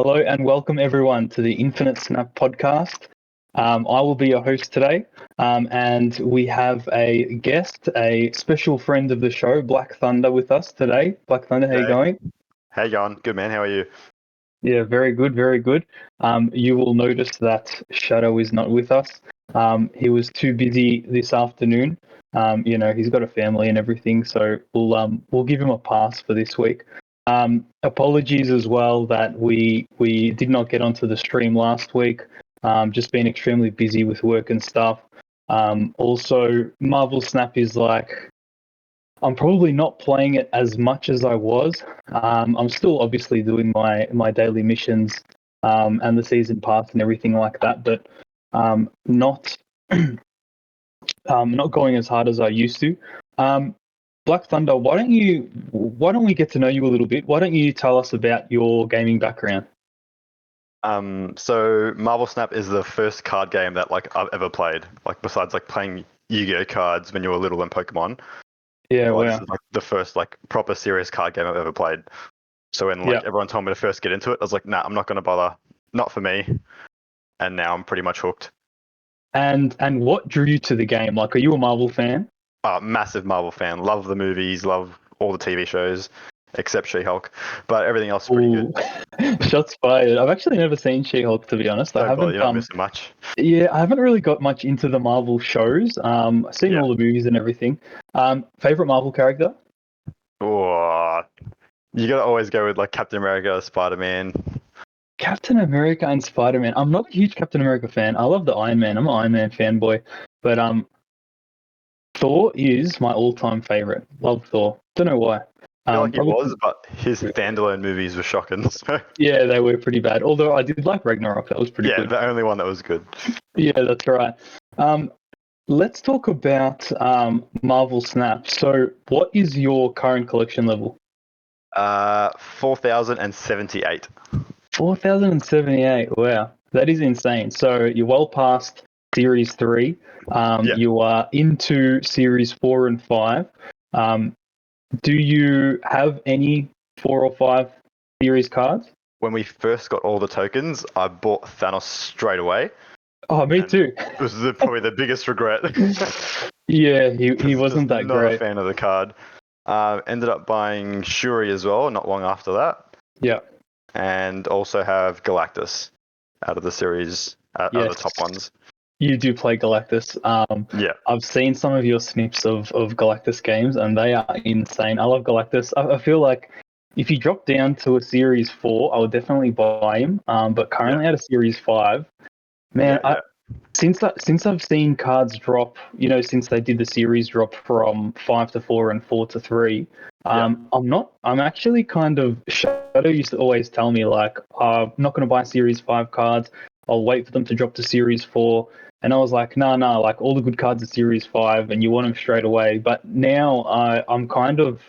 Hello and welcome everyone to the Infinite Snap podcast. I will be your host today, and we have a guest, a special friend of the show, Black Thunder, with us today. Black Thunder, how you going? How you going? Good, man. How are you? Yeah, very good, very good. You will notice that Shadow is not with us. He was too busy this afternoon. He's got a family and everything, so we'll give him a pass for this week. Apologies as well that we did not get onto the stream last week. Just been extremely busy with work and stuff. Also, Marvel Snap is like, I'm probably not playing it as much as I was. I'm still obviously doing my daily missions and the season pass and everything like that, but not not going as hard as I used to. Black Thunder, why don't we get to know you a little bit? Why don't you tell us about your gaming background? So Marvel Snap is the first card game that I've ever played. Besides playing Yu-Gi-Oh cards when you were little in Pokemon. Yeah, wow. This is the first proper serious card game I've ever played. So when everyone told me to first get into it, I was like, nah, I'm not gonna bother. Not for me. And now I'm pretty much hooked. And what drew you to the game? Are you a Marvel fan? Massive Marvel fan. Love the movies, love all the TV shows, except She-Hulk. But everything else is pretty good. Shots fired. I've actually never seen She-Hulk, to be honest. I haven't. You're not missing much. Yeah, I haven't really got much into the Marvel shows. I've seen all the movies and everything. Favorite Marvel character? Oh, you gotta always go with Captain America, Spider-Man. Captain America and Spider-Man. I'm not a huge Captain America fan. I love the Iron Man. I'm an Iron Man fanboy. But Thor is my all-time favorite. Love Thor. Don't know why. I feel he was, but his standalone movies were shocking. So. Yeah, they were pretty bad. Although I did like Ragnarok. That was pretty good. Yeah, the only one that was good. Yeah, that's right. Let's talk about Marvel Snap. So what is your current collection level? 4,078. 4,078. Wow, that is insane. So you're well past Series 3. You are into Series 4 and 5. Do you have any 4 or 5 series cards? When we first got all the tokens, I bought Thanos straight away. Oh, me too. It was probably the biggest regret. Yeah, he wasn't that not great. Not a fan of the card. Ended up buying Shuri as well, not long after that. Yeah. And also have Galactus out of the series, out of the top ones. You do play Galactus. Yeah. I've seen some of your snips of Galactus games, and they are insane. I love Galactus. I feel like if you drop down to a Series 4, I would definitely buy him. But currently at a Series 5, man, since I've seen cards drop, since they did the series drop from 5 to 4 and 4 to 3, I'm actually kind of, Shadow used to always tell me I'm not going to buy Series 5 cards. I'll wait for them to drop to Series 4. And I was like, nah, all the good cards are Series 5 and you want them straight away. But now I'm kind of,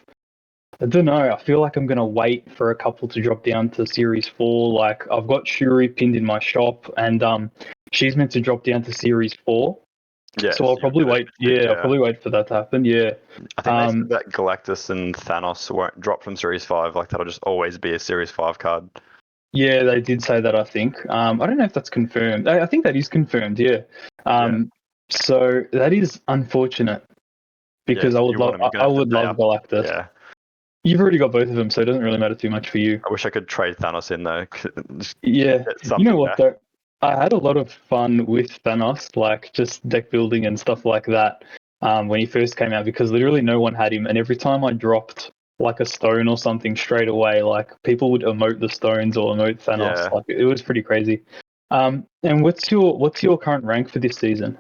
I don't know, I feel like I'm going to wait for a couple to drop down to Series 4. I've got Shuri pinned in my shop and she's meant to drop down to Series 4. Yeah, so I'll probably wait. I'll probably wait for that to happen. Yeah. I think they said that Galactus and Thanos won't drop from Series 5. That'll just always be a Series 5 card. Yeah, they did say that, I think. I don't know if that's confirmed. I think that is confirmed, yeah. So that is unfortunate because I would love Galactus. Yeah. You've already got both of them, so it doesn't really matter too much for you. I wish I could trade Thanos in, though. Yeah. You know what, though? I had a lot of fun with Thanos, just deck building and stuff like that when he first came out, because literally no one had him. And every time I dropped a stone or something straight away, people would emote the stones or emote Thanos. Yeah. It was pretty crazy. And what's your current rank for this season?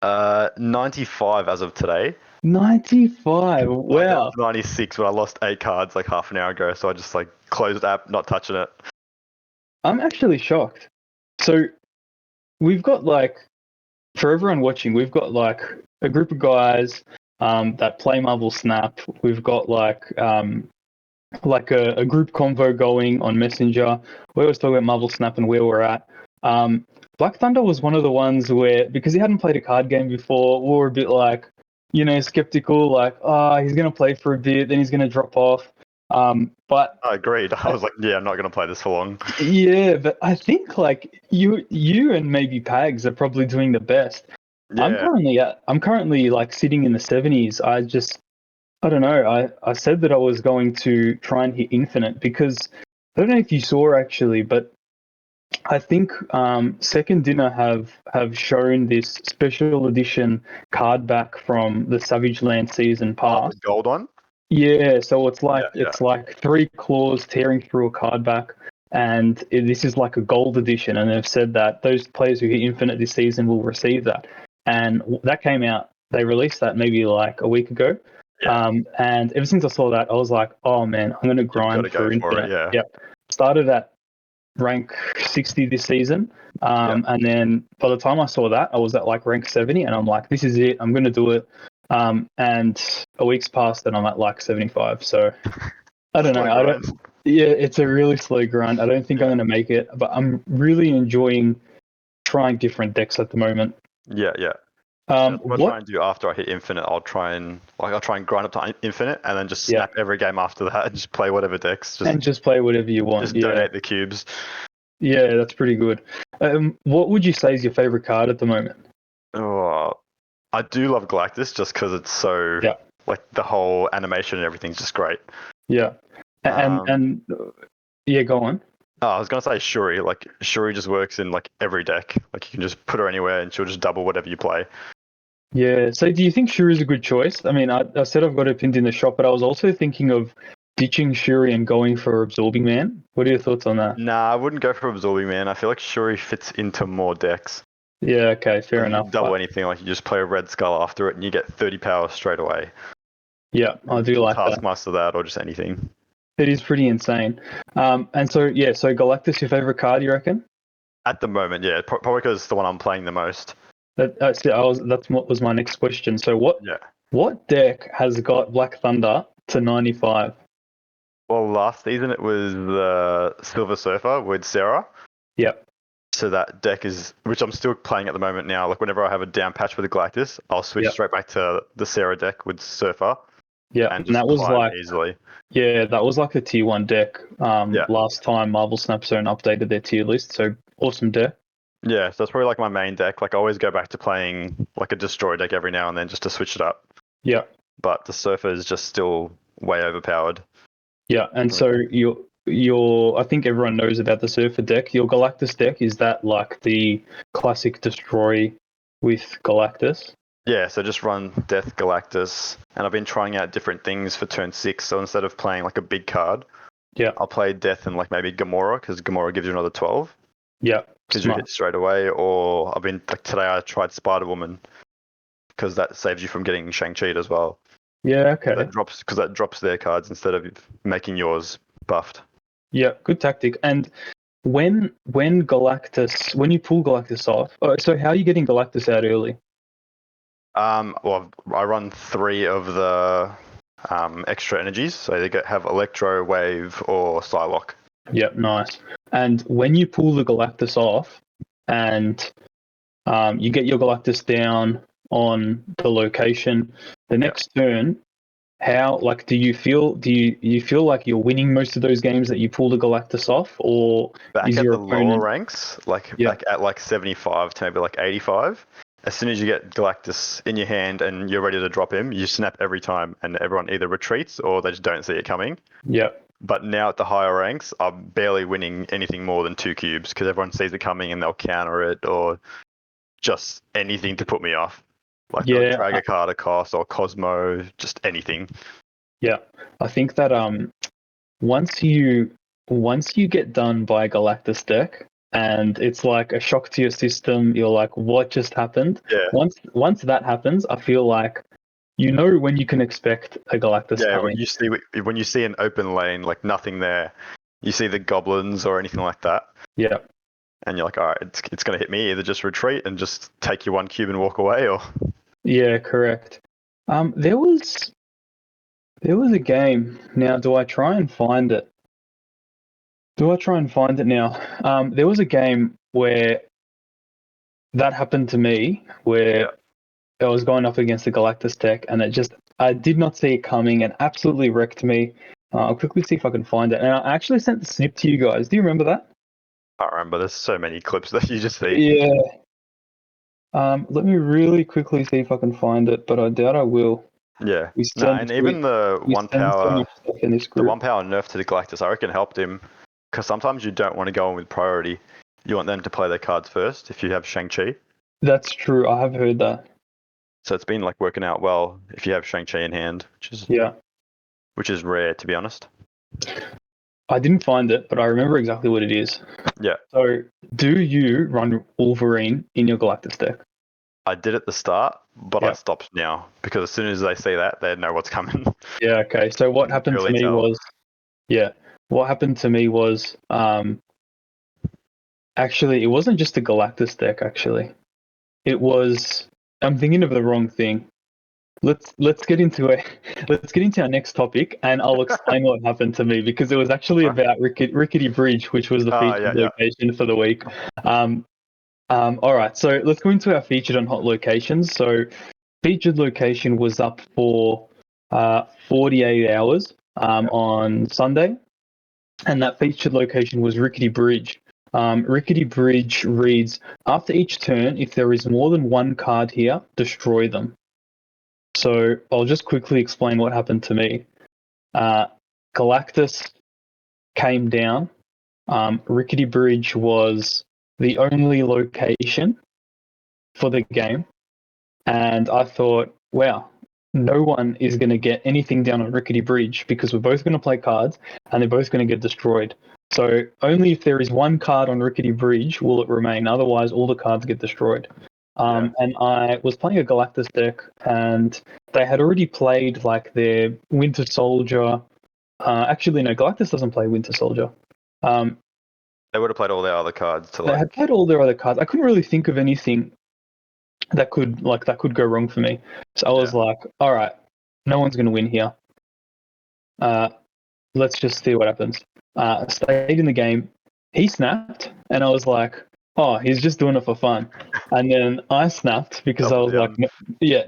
95 as of today. 95. Wow. 96 when I lost 8 cards half an hour ago, so I just closed the app, not touching it. I'm actually shocked. So we've got for everyone watching, we've got a group of guys that play Marvel Snap. We've got a group convo going on Messenger. We always talk about Marvel Snap and where we're at. Black Thunder was one of the ones where, because he hadn't played a card game before, we were a bit skeptical, he's going to play for a bit, then he's going to drop off. But I agreed. I was like, yeah, I'm not going to play this for long. yeah, but I think like you and maybe Pags are probably doing the best. Yeah. I'm currently like sitting in the 70s. I don't know. I said that I was going to try and hit infinite because I don't know if you saw actually, but I think Second Dinner have shown this special edition card back from the Savage Land season Oh, the pass. gold one? Yeah, so it's like Yeah, yeah. it's like three claws tearing through a card back, and this is like a gold edition. And they've said that those players who hit infinite this season will receive that. And that came out. They released that maybe like a week ago. Yeah. And ever since I saw that, I was like, oh man, I'm gonna You've got to grind go for for it. infinite. Yeah. Yep. Started at rank 60 this season. Yeah. And then by the time I saw that, I was at like rank 70, and I'm like, this is it. I'm going to do it. And a week's passed, and I'm at like 75. So I don't know. Slow I don't. grind. Yeah, it's a really slow grind. I don't think I'm Yeah. going to make it, but I'm really enjoying trying different decks at the moment. Yeah, yeah. That's what I'll try What? and do after I hit infinite. I'll try and grind up to infinite and then just Yeah, snap every game after that and just play whatever decks. and just play whatever you want. Just Yeah, donate the cubes. yeah, that's pretty good. What would you say is your favorite card at the moment? Oh, I do love Galactus just because it's so Yeah, like the whole animation and everything's just great. yeah, and yeah, go on. Oh, I was gonna say Shuri. Like Shuri just works in like every deck. Like you can just put her anywhere and she'll just double whatever you play. Yeah. So do you think Shuri's a good choice? I mean, I said I've got it pinned in the shop, but I was also thinking of ditching Shuri and going for Absorbing Man. What are your thoughts on that? Nah, I wouldn't go for Absorbing Man. I feel like Shuri fits into more decks. Yeah. Okay. Fair Like you enough. can double anything. Like you just play a Red Skull after it and you get 30 power straight away. Yeah, I do You like that. Taskmaster that or just anything. It is pretty insane. And so yeah, so Galactus, your favorite card, you reckon? At the moment, yeah, probably because it's the one I'm playing the most. That's what was my next question. So Yeah. what deck has got Black Thunder to 95? Well, last season it was the Silver Surfer with Sarah. Yep. So that deck is, which I'm still playing at the moment now. Like whenever I have a down patch with the Galactus, I'll switch Yep. straight back to the Sarah deck with Surfer Yeah, and and just that was climb like easily. yeah, that was like the tier one deck. Yeah. Last time Marvel Snap Zone updated their tier list, so awesome deck. Yeah, so that's probably like my main deck. Like I always go back to playing like a Destroy deck every now and then just to switch it up. Yeah, But the Surfer is just still way overpowered. yeah, and so your I think everyone knows about the Surfer deck. Your Galactus deck, is that like the classic Destroy with Galactus? Yeah, so just run Death Galactus, and I've been trying out different things for turn 6. So instead of playing like a big card, Yeah, I'll play Death and like maybe Gamora because Gamora gives you another 12 yeah, because you hit straight away. Or I've been like today I tried Spider Woman because that saves you from getting Shang-Chi as well. Yeah, okay. That drops their cards instead of making yours buffed. Yeah, good tactic. And when Galactus, when you pull Galactus off, so how are you getting Galactus out early? Well, I run 3 of the extra energies, so they have Electro, Wave, or Psylocke. Yep, nice. And when you pull the Galactus off, and you get your Galactus down on the location, the next turn, how like do you feel like you're winning most of those games that you pull the Galactus off, or Back is at your the lower opponent? ranks, back at like 75 to maybe like 85, as soon as you get Galactus in your hand and you're ready to drop him, you snap every time, and everyone either retreats or they just don't see it coming. Yeah. But now at the higher ranks, I'm barely winning anything more than 2 cubes because everyone sees it coming and they'll counter it or just anything to put me off. Like they'll drag a card across or Cosmo, just anything. Yeah, I think that once you get done by a Galactus deck and it's like a shock to your system, you're like, what just happened? Yeah. Once that happens, I feel like you know when you can expect a Galactus coming. When you see an open lane, like nothing there, you see the goblins or anything like that. Yeah. And you're like, all right, it's going to hit me. Either just retreat and just take your 1 cube and walk away, or Yeah, correct. There was a game. Now, do I try and find it? Now? There was a game where that happened to me, where I was going up against the Galactus deck, and I did not see it coming and absolutely wrecked me. I'll quickly see if I can find it. And I actually sent the snip to you guys. Do you remember that? I remember. There's so many clips that you just see. Yeah. Let me really quickly see if I can find it, but I doubt I will. Yeah. And even the one power, the one power nerf to the Galactus, I reckon helped him, because sometimes you don't want to go in with priority. You want them to play their cards first if you have Shang-Chi. That's true. I have heard that. So it's been like working out well if you have Shang-Chi in hand, which is rare, to be honest. I didn't find it, but I remember exactly what it is. Yeah. So, do you run Wolverine in your Galactus deck? I did at the start, but I stopped now because as soon as they see that, they know what's coming. Yeah. Okay. So what happened to me was, actually, it wasn't just a Galactus deck. Actually, it was. I'm thinking of the wrong thing. Let's get into our next topic, and I'll explain what happened to me, because it was actually about Rickety Bridge, which was the featured location for the week. All right, so let's go into our featured and hot locations. So, featured location was up for 48 hours on Sunday, and that featured location was Rickety Bridge. Rickety Bridge reads, after each turn, if there is more than one card here, destroy them. So I'll just quickly explain what happened to me. Galactus came down. Rickety Bridge was the only location for the game. And I thought, wow, no one is going to get anything down on Rickety Bridge, because we're both going to play cards and they're both going to get destroyed. So only if there is one card on Rickety Bridge will it remain. Otherwise, all the cards get destroyed. And I was playing a Galactus deck, and they had already played like their Winter Soldier. Actually, no, Galactus doesn't play Winter Soldier. They would have played all their other cards. They had played all their other cards. I couldn't really think of anything that could go wrong for me. So I was like, all right, no one's going to win here. Let's just see what happens. Stayed in the game. He snapped, and I was like, oh, he's just doing it for fun. And then I snapped because I was like,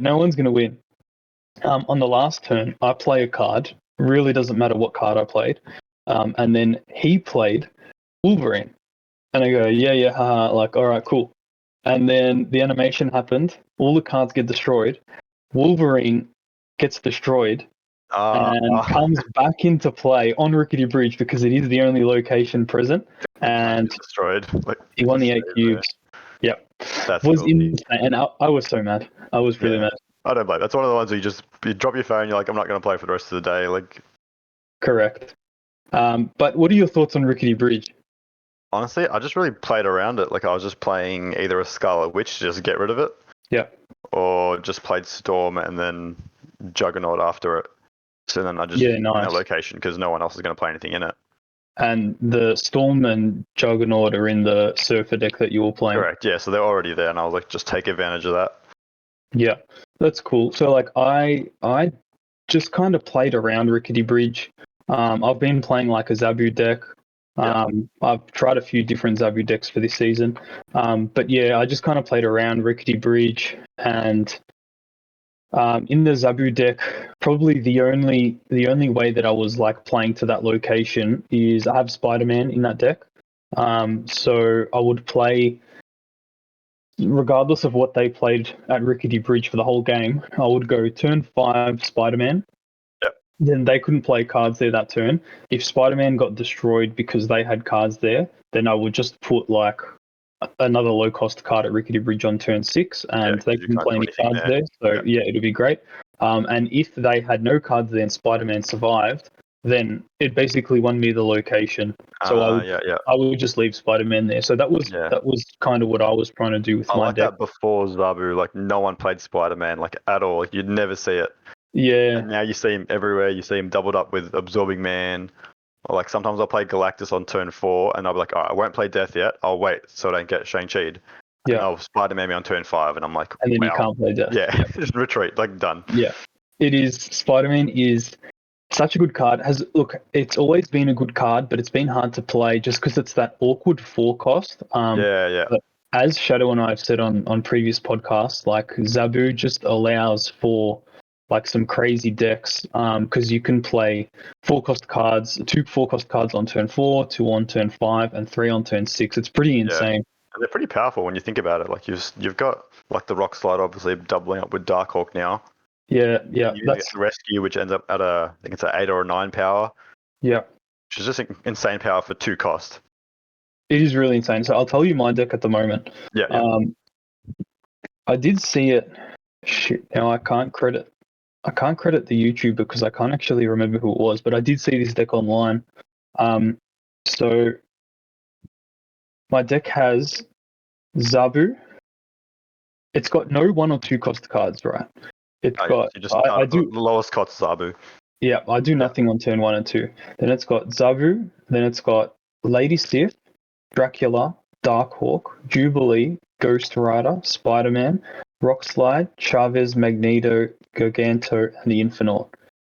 no one's going to win. On the last turn, I play a card. Really doesn't matter what card I played. And then he played Wolverine. And I go, haha, like, all right, cool. And then the animation happened. All the cards get destroyed. Wolverine gets destroyed and comes back into play on Rickety Bridge, because it is the only location present. And destroyed. He won the 8 cubes. Yep. That's was insane. And I was so mad. I was really mad. I don't blame. That's one of the ones where you drop your phone. You're like, I'm not going to play for the rest of the day. Like, correct. But what are your thoughts on Rickety Bridge? Honestly, I just really played around it. Like, I was just playing either a Scarlet Witch to just get rid of it. Yeah. Or just played Storm and then Juggernaut after it. So then I just win that location because no one else is going to play anything in it. And the Storm and Juggernaut are in the Surfer deck that you were playing. Correct, yeah. So they're already there, and I was like, just take advantage of that. Yeah, that's cool. So like, I just kind of played around Rickety Bridge. I've been playing like a Zabu deck. I've tried a few different Zabu decks for this season. But yeah, I just kind of played around Rickety Bridge, and in the Zabu deck, probably the only way that I was like playing to that location is I have Spider-Man in that deck. So I would play, regardless of what they played at Rickety Bridge for the whole game, I would go turn 5 Spider-Man. Yep. Then they couldn't play cards there that turn. If Spider-Man got destroyed because they had cards there, then I would just put like another low-cost card at Rickety Bridge on turn 6, and they couldn't play any cards there. So it'd be great. And if they had no cards there and Spider-Man survived, then it basically won me the location. So I would just leave Spider-Man there. So that was kind of what I was trying to do with my deck. That before Zabu, like no one played Spider-Man like at all. Like, you'd never see it. Yeah. And now you see him everywhere. You see him doubled up with Absorbing Man. Or like sometimes I'll play Galactus on turn 4 and I'll be like, all right, I won't play Death yet. I'll wait so I don't get Shang-Chi'd. Yeah. And I'll Spider-Man me on turn 5 and I'm like, and then you can't play Death. Yeah, just retreat, like done. Yeah. It is, Spider-Man is such a good card. It's always been a good card, but it's been hard to play just because it's that awkward 4 cost. But as Shadow and I have said on previous podcasts, like Zabu just allows for like some crazy decks because you can play 4-cost cards, 2 4-cost cards on turn 4, 2 on turn 5, and 3 on turn 6. It's pretty insane. And they're pretty powerful when you think about it. Like you've got like the Rock Slide obviously doubling up with Darkhawk now. Yeah. That's Rescue, which ends up at I think it's an 8 or a 9 power. Yeah. Which is just insane power for 2 cost. It is really insane. So I'll tell you my deck at the moment. Yeah. I did see it. Shit. Now I can't credit the YouTuber because I can't actually remember who it was, but I did see this deck online. So my deck has Zabu. It's got no 1 or 2 cost cards, right? It's got. I do the lowest cost Zabu. Yeah, I do nothing on turn 1 and 2. Then it's got Zabu. Then it's got Lady Sif, Dracula, Darkhawk, Jubilee, Ghost Rider, Spider-Man, Rockslide, Chavez, Magneto, Garganto, and the Infinite.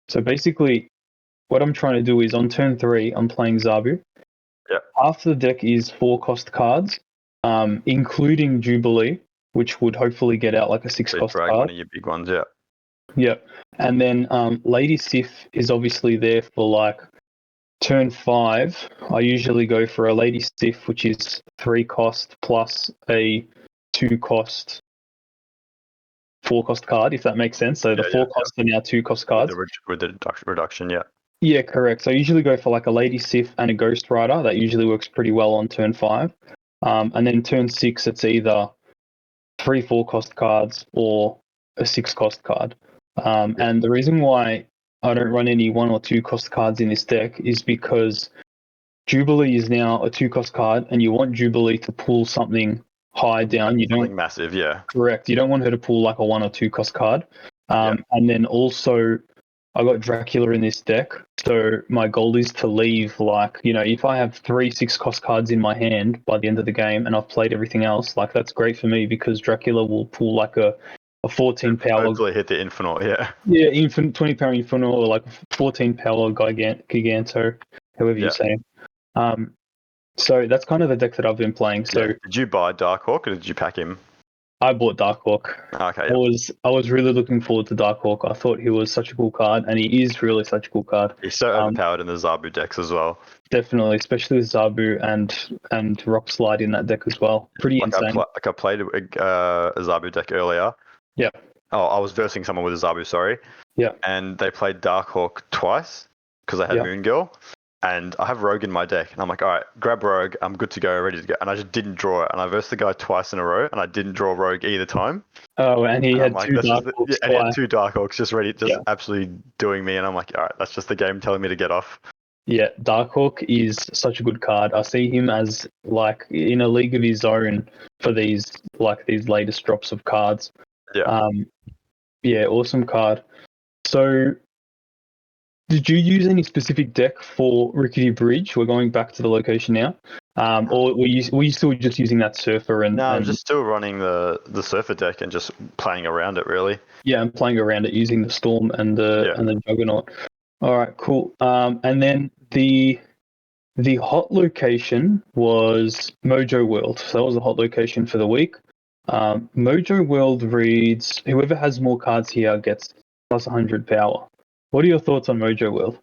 So basically, what I'm trying to do is on turn 3, I'm playing Zabu. Yep. Half the deck is 4-cost cards, including Jubilee, which would hopefully get out like a 6-cost card. One of your big ones, yeah. Yep. And then Lady Sif is obviously there for like turn 5. I usually go for a Lady Sif, which is 3-cost plus a 2-cost 4-cost card, if that makes sense. So the 4 costs are now 2-cost cards. With the reduction, yeah. Yeah, correct. So I usually go for like a Lady Sif and a Ghost Rider. That usually works pretty well on turn 5. And then turn 6, it's either 3 4-cost cards or a 6-cost card. And the reason why I don't run any 1 or 2-cost cards in this deck is because Jubilee is now a 2-cost card, and you want Jubilee to pull something high down. You don't massive, yeah. Correct. You don't want her to pull like a 1 or 2-cost card. And then also, I got Dracula in this deck, so my goal is to leave like, if I have 3 6-cost cards in my hand by the end of the game, and I've played everything else, like that's great for me because Dracula will pull like a 14 power. Hopefully hit the Infinite, yeah. Yeah, 20 power Infinite or like 14 power Giganto, however you say. So that's kind of the deck that I've been playing. So did you buy Darkhawk or did you pack him? I bought Darkhawk. Okay. I was really looking forward to Darkhawk. I thought he was such a cool card, and he is really such a cool card. He's so overpowered in the Zabu decks as well. Definitely, especially with Zabu and Rock Slide in that deck as well. Pretty insane. I played a Zabu deck earlier. Yeah. Oh, I was versing someone with a Zabu, sorry. Yeah. And they played Darkhawk twice because I had Moon Girl. And I have Rogue in my deck. And I'm like, all right, grab Rogue. I'm good to go, ready to go. And I just didn't draw it. And I versed the guy twice in a row. And I didn't draw Rogue either time. Oh, and he had two Darkhawks. And he had 2 Darkhawks just ready, absolutely doing me. And I'm like, all right, that's just the game telling me to get off. Yeah, Darkhawk is such a good card. I see him as like in a league of his own for these latest drops of cards. Yeah. Awesome card. So, did you use any specific deck for Rickety Bridge? We're going back to the location now. Or were you still just using that Surfer? No, I'm just still running the Surfer deck and just playing around it, really. Yeah, I'm playing around it using the Storm and the Juggernaut. All right, cool. And then the hot location was Mojo World. So that was the hot location for the week. Mojo World reads, whoever has more cards here gets plus 100 power. What are your thoughts on Mojo World?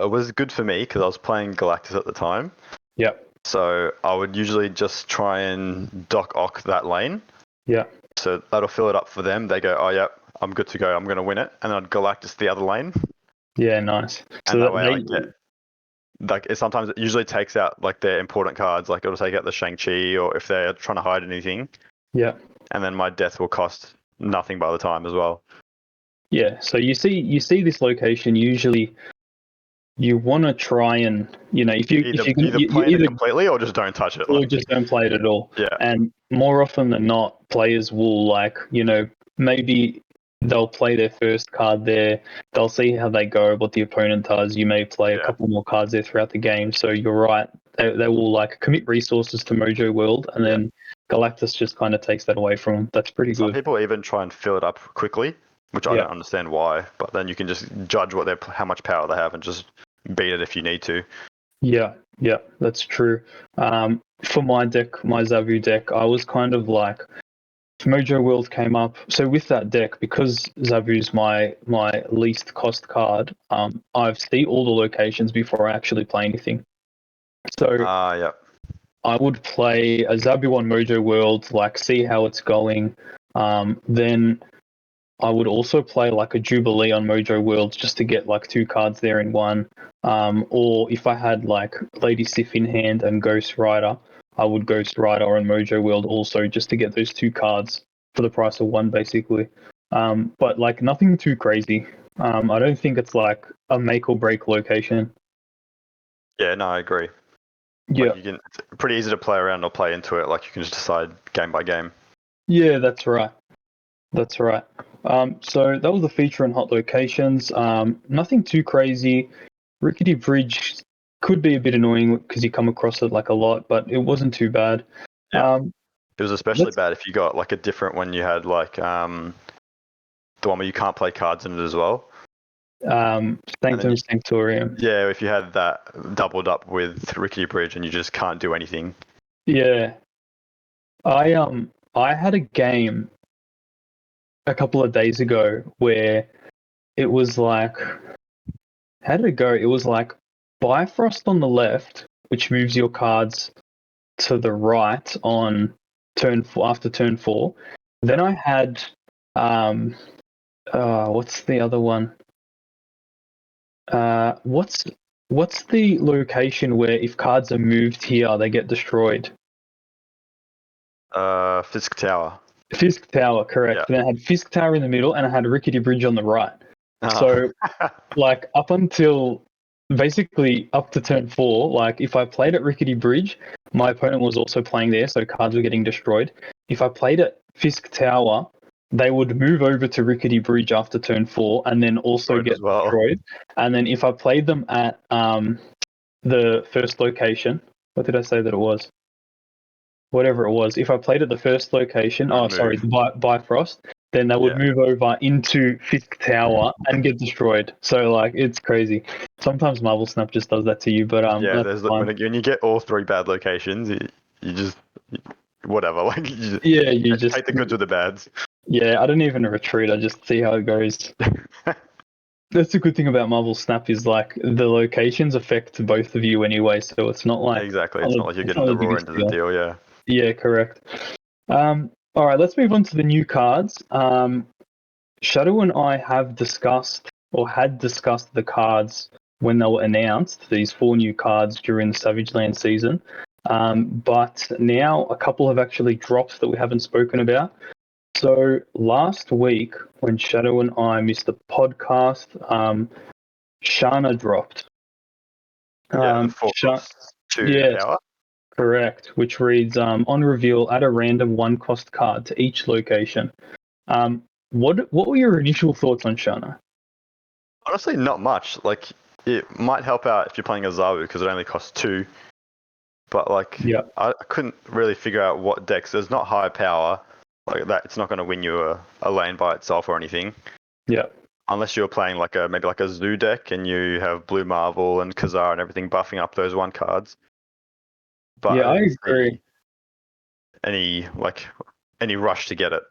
It was good for me because I was playing Galactus at the time. Yeah. So I would usually just try and Doc-Ock that lane. Yeah. So that'll fill it up for them. They go, oh, yep, I'm good to go. I'm going to win it. And I'd Galactus the other lane. Yeah, nice. And that way I get... Like, sometimes it usually takes out, like, their important cards. Like, it'll take out the Shang-Chi or if they're trying to hide anything. Yeah. And then my death will cost nothing by the time as well. Yeah, so you see this location, usually you want to try and, if you either play it completely or just don't touch it. Or just don't play it at all. Yeah. And more often than not, players will maybe they'll play their first card there. They'll see how they go, what the opponent does. You may play a couple more cards there throughout the game. So you're right. They will commit resources to Mojo World, and then Galactus just kind of takes that away from them. That's pretty good. Some people even try and fill it up quickly, which I don't understand why. But then you can just judge how much power they have and just beat it if you need to. Yeah, that's true. For my deck, my Zavu deck, I was kind of Mojo World came up. So with that deck, because Zabu's my least cost card, I've seen all the locations before I actually play anything. So yeah. I would play a Zabu on Mojo World, like see how it's going. Then I would also play like a Jubilee on Mojo World just to get like 2 cards there in one. Or if I had like Lady Sif in hand and Ghost Rider, I would Ghost Rider on Mojo World also just to get those 2 cards for the price of 1 basically. But like nothing too crazy. I don't think it's like a make or break location. Yeah, no, I agree. Yeah. Like it's pretty easy to play around or play into it. Like you can just decide game by game. Yeah, that's right. That's right. So that was the feature and hot locations. Nothing too crazy. Rickety Bridge could be a bit annoying because you come across it like a lot, but it wasn't too bad. Yeah. It was especially bad if you got like a different one. You had like the one where you can't play cards in it as well. Sanctum Sanctorium. Yeah, if you had that doubled up with Rickety Bridge and you just can't do anything. Yeah. I had a game a couple of days ago where it was like, how did it go? It was like Bifrost on the left, which moves your cards to the right on turn 4 after turn 4. Then I had what's the other one? What's the location where if cards are moved here they get destroyed? Fisk Tower. Fisk Tower, correct. Yeah. And I had Fisk Tower in the middle and I had Rickety Bridge on the right. So like up until basically up to turn 4, like if I played at Rickety Bridge, my opponent was also playing there, so cards were getting destroyed. If I played at Fisk Tower, they would move over to Rickety Bridge after turn 4 and then also get destroyed. And then if I played them at the first location, what did I say that it was? Whatever it was. If I played at the first location, the Bifrost, then they would move over into Fisk Tower and get destroyed. So like it's crazy. Sometimes Marvel Snap just does that to you, but there's when you get all 3 bad locations, you just whatever. Like you just take the goods with the bads. Yeah, I don't even retreat. I just see how it goes. That's the good thing about Marvel Snap is like the locations affect both of you anyway, so it's not like exactly. It's not like you're getting the raw end of the deal. Yeah. Yeah, correct. All right, let's move on to the new cards. Shadow and I have discussed or had discussed the cards when they were announced, these 4 new cards during the Savage Land season. But now a couple have actually dropped that we haven't spoken about. So last week, when Shadow and I missed the podcast, Shanna dropped. The 4+2 power. Correct, which reads, on reveal, add a random 1-cost card to each location. What were your initial thoughts on Shanna? Honestly, not much. Like, it might help out if you're playing a Zabu because it only costs 2. But, like, I couldn't really figure out what decks. There's not high power. Like, that, it's not going to win you a lane by itself or anything. Yeah. Unless you're playing maybe like a Zoo deck and you have Blue Marvel and Khazar and everything buffing up those 1 cards. But yeah, I agree. Any rush to get it.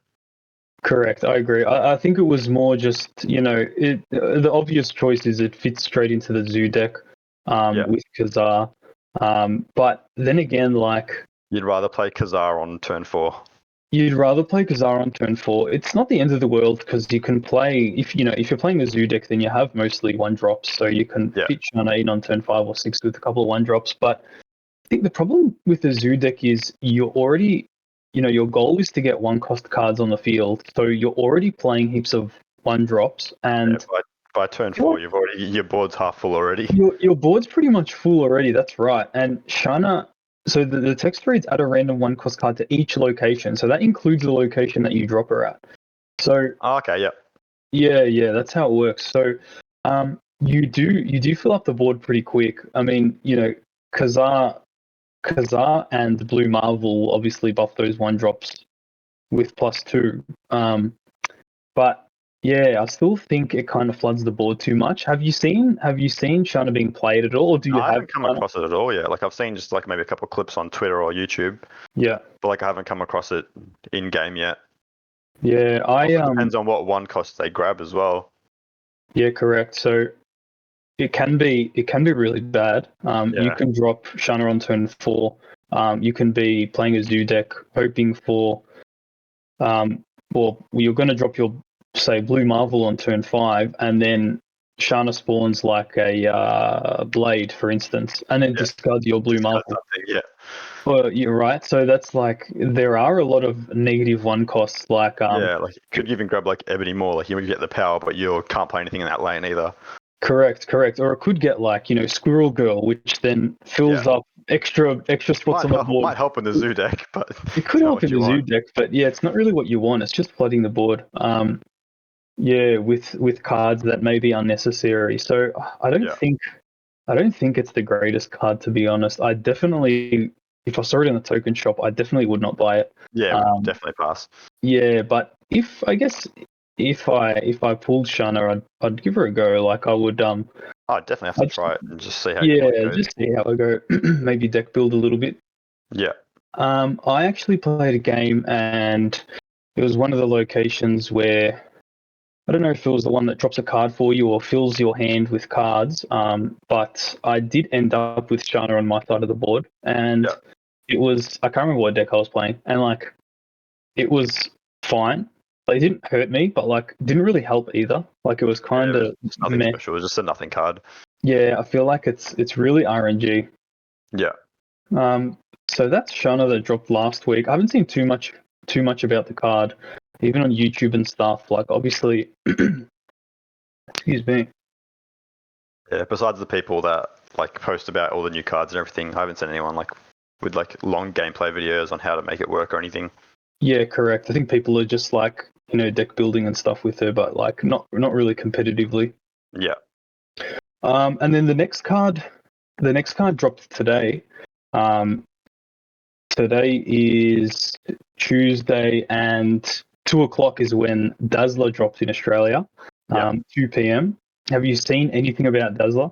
Correct, I agree. I think it was more just, the obvious choice is it fits straight into the Zoo deck with Khazar. But then again, like... You'd rather play Khazar on turn 4. You'd rather play Khazar on turn 4. It's not the end of the world because you can play... If you're playing a Zoo deck, then you have mostly 1-drops, so you can fit Shanna in on turn 5 or 6 with a couple of 1-drops, but I think the problem with the Zoo deck is you're already, your goal is to get 1-cost cards on the field, so you're already playing heaps of 1-drops, and by turn 4, your board's half full already. Your board's pretty much full already. That's right. And Shanna, so the text reads add a random 1-cost card to each location, so that includes the location that you drop her at. So okay, yeah, that's how it works. So you do fill up the board pretty quick. I mean, Khazar and Blue Marvel will obviously buff those 1-drops with +2. But yeah, I still think it kind of floods the board too much. Have you seen Shanna being played at all? Or do you I haven't come across it at all yet. Like I've seen just like maybe a couple of clips on Twitter or YouTube. Yeah. But like I haven't come across it in game yet. Yeah, Also depends on what one cost they grab as well. Yeah, correct. So it can be really bad. You Yeah. can drop Shanna on turn 4. You can be playing a zoo deck, hoping for, well, you're going to drop your, say, blue Marvel on turn 5, and then Shanna spawns like a blade, for instance, and then discard your blue Marvel. Yeah. Well, you're right. So that's like, there are a lot of negative one costs. Like, Yeah, like could you even grab like Ebony Maw, like you get the power, but you can't play anything in that lane either. Correct. Or it could get like, Squirrel Girl, which then fills up extra spots on the board. Might help in the zoo deck, but It could help in the zoo deck, but yeah, it's not really what you want. It's just flooding the board. Yeah, with cards that may be unnecessary. So I don't think it's the greatest card, to be honest. I definitely, if I saw it in the token shop, I definitely would not buy it. Yeah, definitely pass. Yeah, but if I pulled Shanna, I'd give her a go. Like I would I'd definitely have to try it and just see how it goes. just see how I go. Maybe deck build a little bit. Yeah. I actually played a game, and it was one of the locations where, I don't know if it was the one that drops a card for you or fills your hand with cards. But I did end up with Shanna on my side of the board, and it was, I can't remember what deck I was playing, and like it was fine. Like, it didn't hurt me, but like didn't really help either. Like it was kind of nothing special. It was just a nothing card. Yeah, I feel like it's really RNG. Yeah. So that's Shanna that dropped last week. I haven't seen too much about the card, even on YouTube and stuff. Like obviously, excuse me. Yeah. Besides the people that like post about all the new cards and everything, I haven't seen anyone like with like long gameplay videos on how to make it work or anything. Yeah, correct. I think people are just like, deck building and stuff with her, but like not really competitively. Yeah. And then the next card dropped today. Today is Tuesday, and 2:00 is when Dazzler dropped in Australia. 2 p.m. Have you seen anything about Dazzler?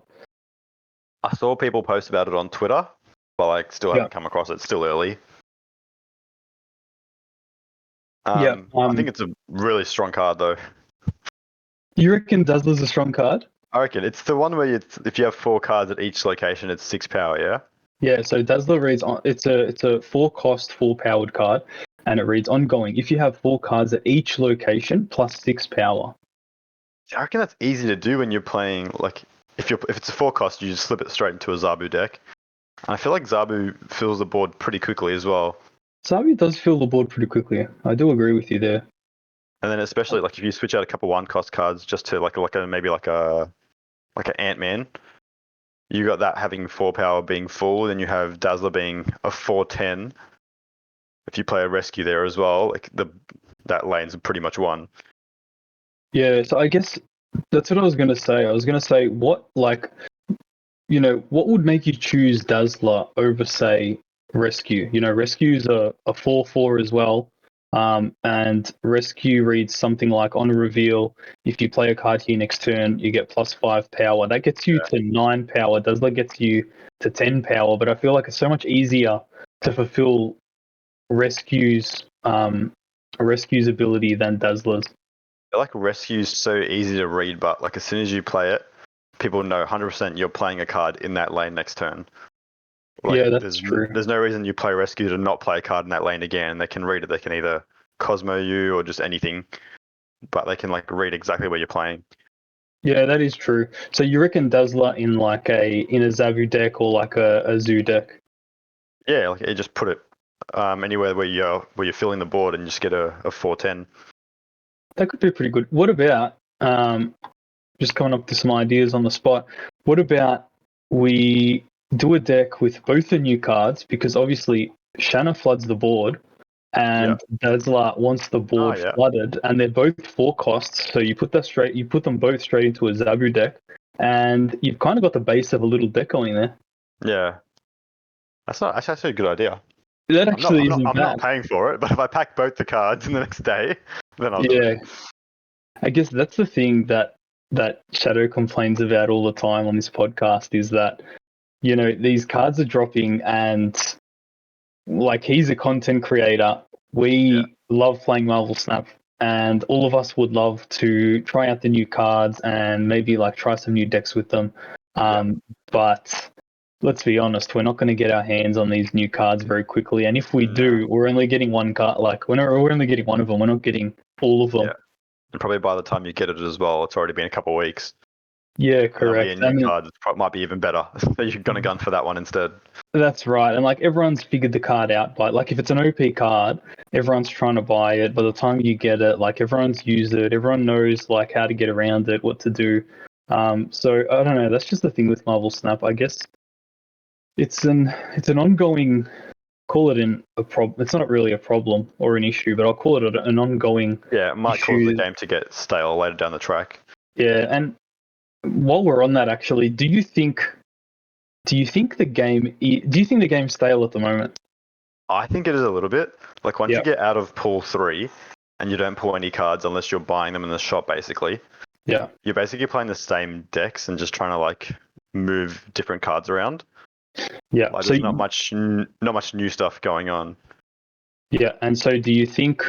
I saw people post about it on Twitter, but like still haven't come across it. It's still early. I think it's a really strong card though. You reckon Dazzler's a strong card? I reckon it's the one where if you have 4 cards at each location, it's 6 power. Yeah. Yeah. So Dazzler reads on. It's a 4-cost, 4-powered card, and it reads ongoing. If you have 4 cards at each location plus 6 power. I reckon that's easy to do when you're playing. Like if it's a 4 cost, you just slip it straight into a Zabu deck. And I feel like Zabu fills the board pretty quickly as well. Zabu does fill the board pretty quickly. I do agree with you there. And then especially like if you switch out a couple 1-cost cards just to like an Ant-Man, you got that having 4 power being full, then you have Dazzler being a 4/10. If you play a rescue there as well, like that lane's pretty much won. Yeah, so I guess that's what I was going to say. I was going to say, what would make you choose Dazzler over, say, Rescue? Rescue's a 4/4 as well. And Rescue reads something like, on reveal, if you play a card here next turn, you get +5 power. That gets you to 9 power. Dazzler gets you to 10 power. But I feel like it's so much easier to fulfill Rescue's ability than Dazzler's. I feel like Rescue's so easy to read, but like as soon as you play it, people know 100% you're playing a card in that lane next turn. Like, yeah, that's true. There's no reason you play Rescue to not play a card in that lane again. They can read it. They can either Cosmo you or just anything, but they can like read exactly where you're playing. Yeah, that is true. So you reckon Dazzler in a Zabu deck or like a Zoo deck? Yeah, like you just put it anywhere where you're filling the board and just get a 4/10. That could be pretty good. What about just coming up with some ideas on the spot? What about we do a deck with both the new cards, because obviously Shanna floods the board and Dazzler wants the board flooded, and they're both 4 costs. So you put them both straight into a Zabu deck, and you've kind of got the base of a little deck going there. Yeah, that's actually a good idea. That actually isn't bad. I'm not paying for it, but if I pack both the cards in the next day, then I'll do it. I guess that's the thing that Shadow complains about all the time on this podcast, is that, these cards are dropping, and like, he's a content creator. We love playing Marvel Snap. and all of us would love to try out the new cards and maybe like try some new decks with them. But let's be honest, we're not going to get our hands on these new cards very quickly. And if we do, we're only getting one card. Like we're only getting one of them. We're not getting all of them. Yeah. And probably by the time you get it as well, it's already been a couple of weeks. Yeah, correct. And a new card might be even better. So you're going to gun for that one instead. That's right. And like everyone's figured the card out, but like if it's an OP card, everyone's trying to buy it. By the time you get it, like everyone's used it. Everyone knows like how to get around it, what to do. So I don't know. That's just the thing with Marvel Snap. I guess it's an ongoing. Call it a problem. It's not really a problem or an issue, but I'll call it an ongoing. Yeah, it might issue. cause the game to get stale later down the track. Yeah, and while we're on that, actually, do you think the game's stale at the moment? I think it is a little bit. Like once you get out of pool 3 and you don't pull any cards unless you're buying them in the shop, basically. Yeah. You're basically playing the same decks and just trying to like move different cards around. Yeah. Like, there's not much new stuff going on. Yeah, and so do you think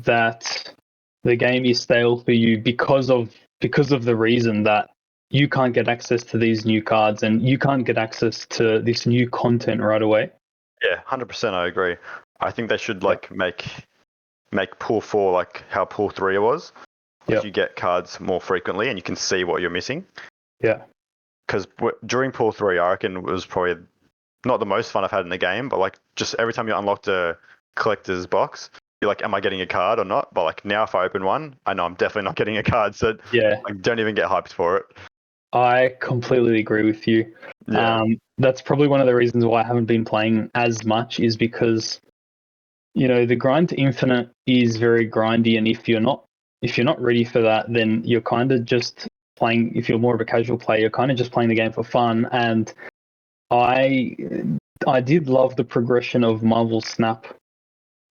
that the game is stale for you because of the reason that you can't get access to these new cards and you can't get access to this new content right away? Yeah, 100%. I agree. I think they should like make pool 4 like how pool 3 was. Like you get cards more frequently and you can see what you're missing. Yeah. Because during pool 3, I reckon it was probably not the most fun I've had in the game, but like just every time you unlocked a collector's box, you're like, am I getting a card or not? But like now if I open one, I know I'm definitely not getting a card. So like, don't even get hyped for it. I completely agree with you. Yeah. That's probably one of the reasons why I haven't been playing as much is because, you know, the grind to infinite is very grindy, and if you're not ready for that, then you're kind of just playing. If you're more of a casual player, you're kind of just playing the game for fun. And I did love the progression of Marvel Snap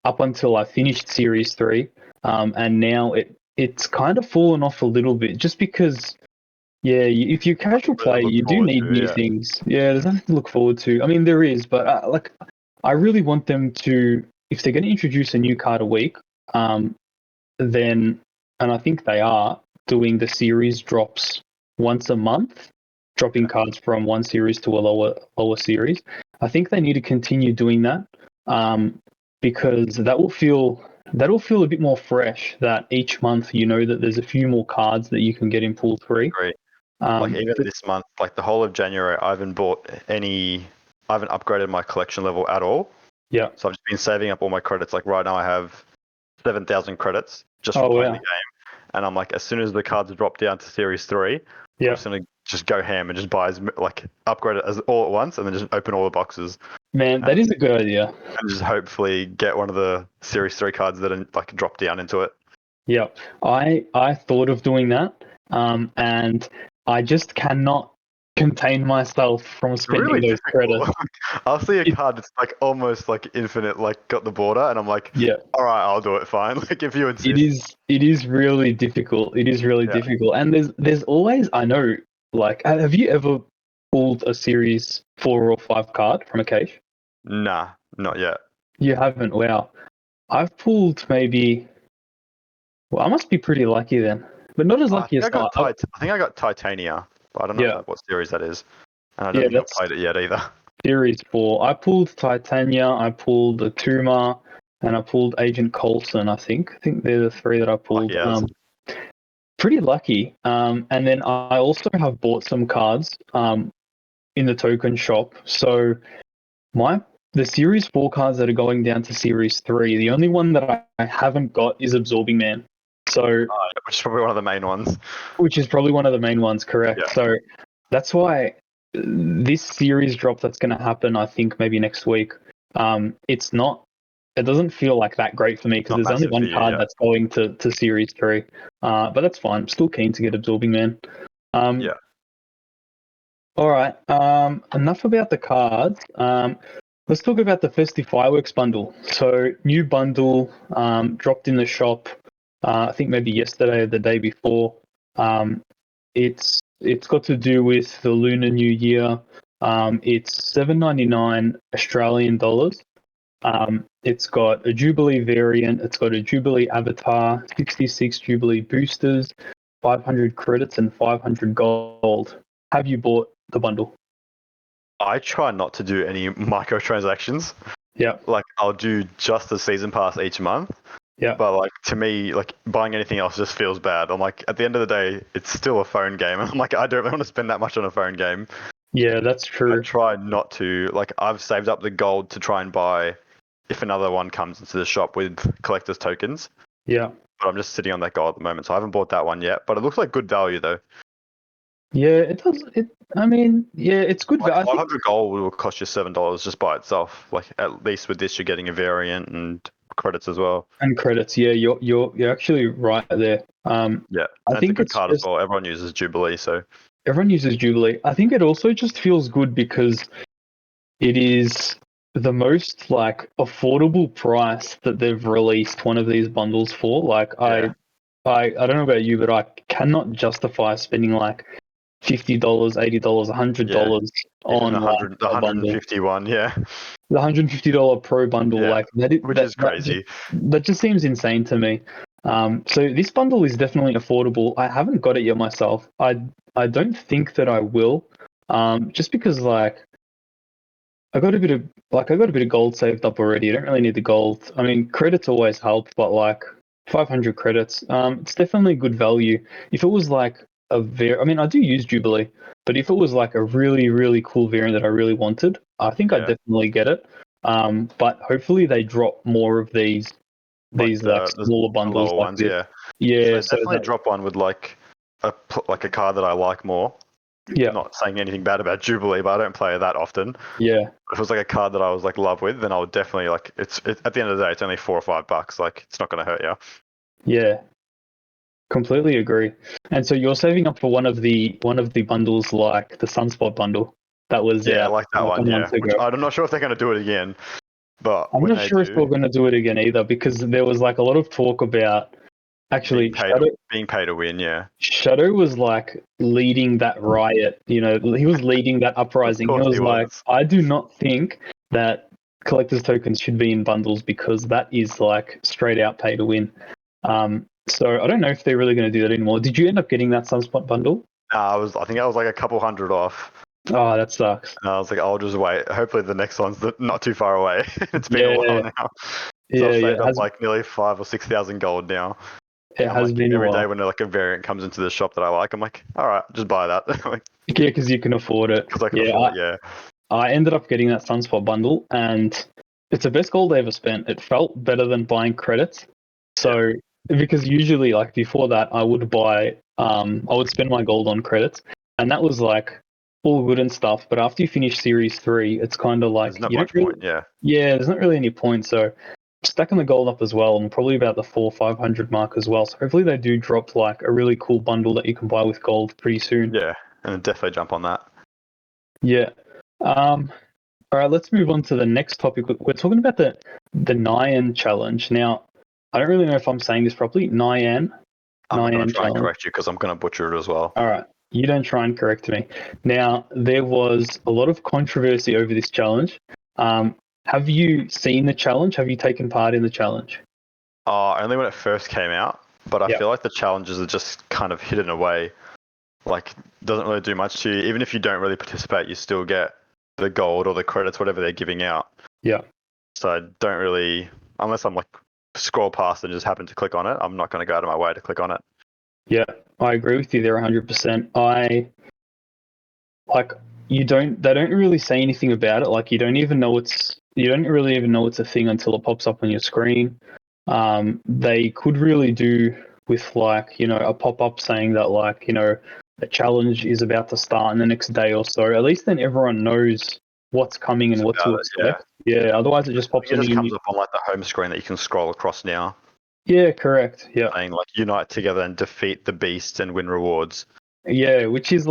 up until I finished Series 3, and now it's kind of fallen off a little bit just because. Yeah, if you're a casual player, you do need new things. Yeah, there's nothing to look forward to. I mean, there is, but like, I really want them to, if they're going to introduce a new card a week, then, and I think they are doing the series drops once a month, dropping cards from one series to a lower series. I think they need to continue doing that, because that will feel a bit more fresh. That each month you know that there's a few more cards that you can get in pool 3. Great. Like even this month, like the whole of January, I haven't upgraded my collection level at all. Yeah. So I've just been saving up all my credits. Like right now I have 7,000 credits just for playing the game. And I'm like, as soon as the cards drop down to Series 3, I'm just going to just go ham and just buy upgrade it as all at once and then just open all the boxes. Man, that is a good idea. And just hopefully get one of the Series 3 cards that are like drop down into it. Yeah. I thought of doing that. And I just cannot contain myself from spending really those credits. I'll see a card that's like almost like infinite, like got the border, and I'm like, all right, I'll do it. Fine. Like if you insist. It is really difficult. It is really difficult, and there's always, I know, like, have you ever pulled a series 4 or 5 card from a cache? Nah, not yet. You haven't? Wow. I've pulled maybe. Well, I must be pretty lucky then, but not as lucky as I think I got Titania. I don't know what series that is. And I don't think I've played it yet either. Series 4. I pulled Titania, I pulled the Tuma, and I pulled Agent Coulson, I think. I think they're the 3 that I pulled. Pretty lucky. And then I also have bought some cards in the token shop. So the Series 4 cards that are going down to Series 3, the only one that I haven't got is Absorbing Man. So, which is probably one of the main ones. Which is probably one of the main ones, correct. Yeah. So that's why this series drop that's going to happen, I think maybe next week, it doesn't feel like that great for me because there's only one card that's going to Series 3. But that's fine. I'm still keen to get Absorbing Man. All right. Enough about the cards. Let's talk about the Festive Fireworks bundle. So new bundle dropped in the shop. I think maybe yesterday or the day before. It's got to do with the Lunar New Year. It's $7.99 Australian dollars, It's got a Jubilee variant. It's got a Jubilee avatar, 66 Jubilee boosters, 500 credits, and 500 gold. Have you bought the bundle? I try not to do any microtransactions. Yeah. Like, I'll do just the season pass each month. Yeah. But like, to me, like, buying anything else just feels bad. I'm like, at the end of the day, it's still a phone game. I'm like, I don't really want to spend that much on a phone game. Yeah, that's true. I try not to. Like, I've saved up the gold to try and buy if another one comes into the shop with collector's tokens. Yeah. But I'm just sitting on that gold at the moment, so I haven't bought that one yet. But it looks like good value though. Yeah, it does. I mean, yeah, it's good. Like, I think 500 gold will cost you $7 just by itself. Like, at least with this, you're getting a variant and credits as well. and credits. Yeah, you're actually right there. Yeah, I and think it's a good it's card just as well. Everyone uses Jubilee, so everyone uses Jubilee. I think it also just feels good because it is the most like affordable price that they've released one of these bundles for. Like yeah. I don't know about you, but I cannot justify spending like $50, $80, $100 Even on the like 100, the a bundle. 151, yeah, The $150 pro bundle, yeah, like that, which is crazy. that just seems insane to me. So this bundle is definitely affordable. I haven't got it yet myself. I don't think that I will. Just because like I got a bit of gold saved up already. I don't really need the gold. I mean, credits always help, but like 500 credits, it's definitely good value. If it was like I mean, I do use Jubilee, but if it was like a really, really cool variant that I really wanted, I think I'd Yeah. definitely get it. But hopefully they drop more of these Like like the smaller bundles lower like ones, this. yeah. Yeah, So so definitely drop one with like a card that I like more. yeah, Not saying anything bad about Jubilee, but I don't play it that often. yeah, If it was like a card that I was like love with, then I would definitely like at the end of the day, it's only $4 or $5. Like, it's not going to hurt you. yeah. Completely agree. And so you're saving up for one of the bundles like the Sunspot bundle that was Yeah, I out like that like a one. Yeah, month which ago. I'm not sure if they're going to do it again, but I'm when not they sure if do, we're going to do it again either because there was like a lot of talk about being actually paid being paid to win, yeah. Shadow was like leading that riot. You know, he was leading that Of uprising. He course was he like, was. I do not think that collector's tokens should be in bundles because that is like straight out pay to win. So I don't know if they're really going to do that anymore. Did you end up getting that Sunspot bundle? I think I was like a couple hundred off. Oh, that sucks. And I was like, I'll just wait. Hopefully the next one's not too far away. It's been a Yeah, while now. So I've yeah, saved up like nearly 5,000 or 6,000 gold now. it I'm has like, been a every day while. when like a variant comes into the shop that I like, I'm like, all right, just buy that. Like, Yeah, because you can afford it. because I can Yeah, afford it. Yeah. I ended up getting that Sunspot bundle, and it's the best gold I ever spent. It felt better than buying credits. So because usually, like before that, I would spend my gold on credits, and that was like all good and stuff. But after you finish Series 3, it's kind of There's like not you don't much really, point. Yeah. yeah, there's not really any point. So stacking the gold up as well, and probably about the 400-500 mark as well. So hopefully they do drop like a really cool bundle that you can buy with gold pretty soon. Yeah. And definitely jump on that. Yeah. All right, let's move on to the next topic. We're talking about the Nian challenge. Now, I don't really know if I'm saying this properly. I'm not going Nian to try and challenge. correct you because I'm going to butcher it as well. All right, you don't try and correct me. Now, there was a lot of controversy over this challenge. Have you seen the challenge? Have you taken part in the challenge? Only when it first came out, but I Yeah. feel like the challenges are just kind of hidden away. Like, doesn't really do much to you. Even if you don't really participate, you still get the gold or the credits, whatever they're giving out. Yeah. So I don't really, unless I'm like scroll past and just happen to click on it, I'm not going to go out of my way to click on it. Yeah, I agree with you there 100%. They don't really say anything about it. Like you don't really even know it's a thing until it pops up on your screen. They could really do with like, a pop-up saying that like, a challenge is about to start in the next day or so. At least then everyone knows what's coming and It's what to about it, expect. Yeah, otherwise it just I think pops it on just you. comes up on like the home screen that you can scroll across now, Yeah, correct. Yeah. saying like unite together and defeat the beast and win rewards. Yeah, which is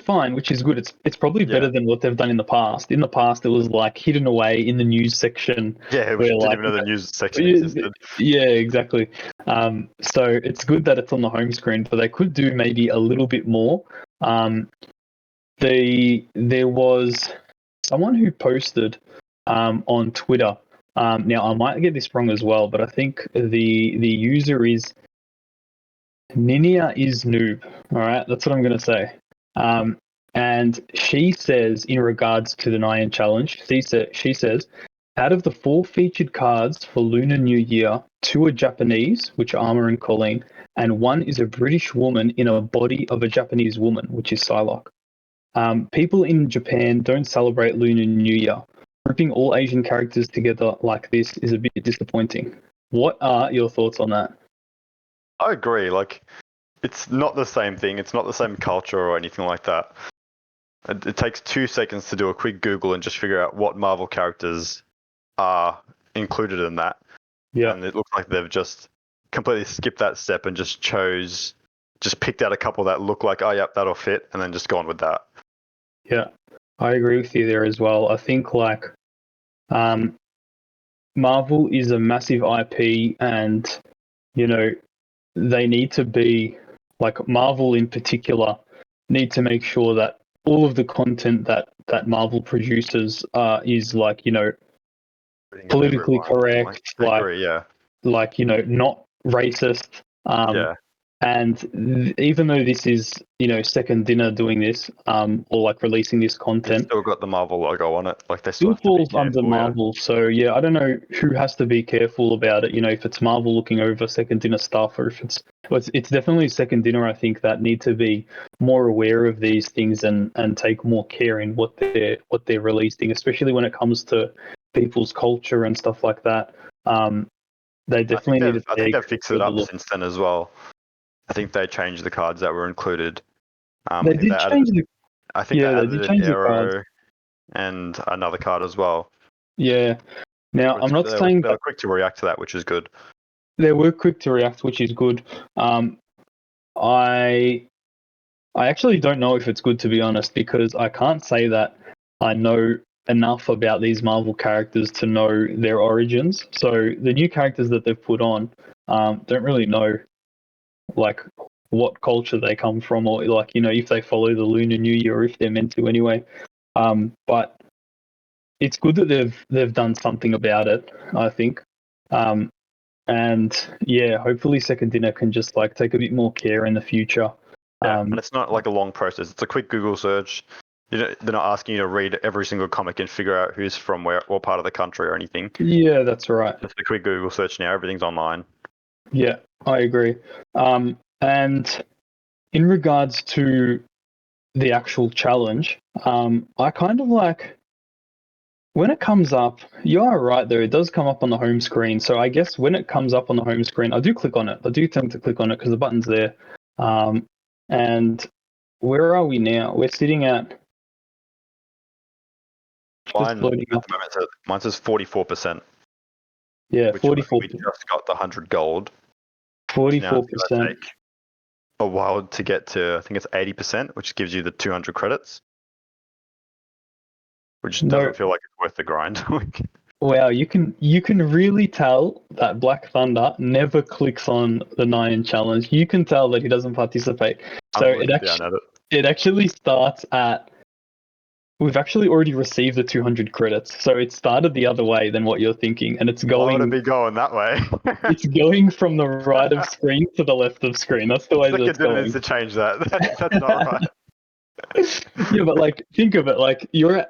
fine, which is good. It's probably Yeah. better than what they've done in the past. In the past, it was like hidden away in the news section. Yeah, we Where didn't like, even know the news section existed. yeah, exactly. So it's good that it's on the home screen, but they could do maybe a little bit more. There was someone who posted on Twitter Now I might get this wrong as well, but I think the user is Ninia is noob. All right, that's what I'm gonna say. And she says, in regards to the Nian challenge, she says, out of the 4 featured cards for Lunar New Year, 2 are Japanese, which are Armor and Colleen, and 1 is a British woman in a body of a Japanese woman, which is Psylocke. People in Japan don't celebrate Lunar New Year. Grouping all Asian characters together like this is a bit disappointing. What are your thoughts on that? I agree. Like, it's not the same thing. It's not the same culture or anything like that. It takes 2 seconds to do a quick Google and just figure out what Marvel characters are included in that. Yeah. And it looks like they've just completely skipped that step and just picked out a couple that look like, oh, yep, that'll fit, and then just gone with that. Yeah, I agree with you there as well. I think like Marvel is a massive IP, and you know they need to be like Marvel in particular need to make sure that all of the content that Marvel produces is like politically correct, I agree, yeah. like not racist. Yeah. And even though this is second dinner doing this, or like releasing this It's content, still got the Marvel logo on it. Like, they still still have to be falls under careful, Marvel. So yeah, I don't know who has to be careful about it. If it's Marvel looking over second dinner stuff, or if it's definitely second dinner. I think that need to be more aware of these things and take more care in what they're releasing, especially when it comes to people's culture and stuff like that. They definitely need to take. I think they've fixed it up look. since then as well. I think they changed the cards that were included. They did change the. I think Yeah, they they added did an change the arrow cards. and another card as well. Yeah. Now I'm not saying they were quick to react to that, which is good. They were quick to react, which is good. I actually don't know if it's good, to be honest, because I can't say that I know enough about these Marvel characters to know their origins. So the new characters that they've put on don't really know like what culture they come from, or like if they follow the Lunar New Year, or if they're meant to anyway. But it's good that they've done something about it, I think. And yeah, hopefully Second Dinner can just like take a bit more care in the future. Yeah, and it's not like a long process. It's a quick Google search. They're not asking you to read every single comic and figure out who's from what part of the country or anything. Yeah, that's right. Just a quick Google search now. Everything's online. Yeah, I agree. And in regards to the actual challenge, I kind of like when it comes up. You are right though; it does come up on the home screen. So I guess when it comes up on the home screen, I do click on it. I do tend to click on it because the button's there. And where are we now? We're sitting at. Mine, mine says 44%. Yeah, 44%. We just got the 100 gold. 44%. Take a while to get to, I think it's 80%, which gives you the 200 credits. Which doesn't feel like it's worth the grind. Wow, you can really tell that Black Thunder never clicks on the Nian challenge. You can tell that he doesn't participate. So it actually starts at. We've actually already received the 200 credits, so it started the other way than what you're thinking, and it's going. Why would it be going that way? It's going from the right of screen to the left of screen. That's the way that it's going. Needs to change that. That's not right. Yeah, but like, think of it. Like, you're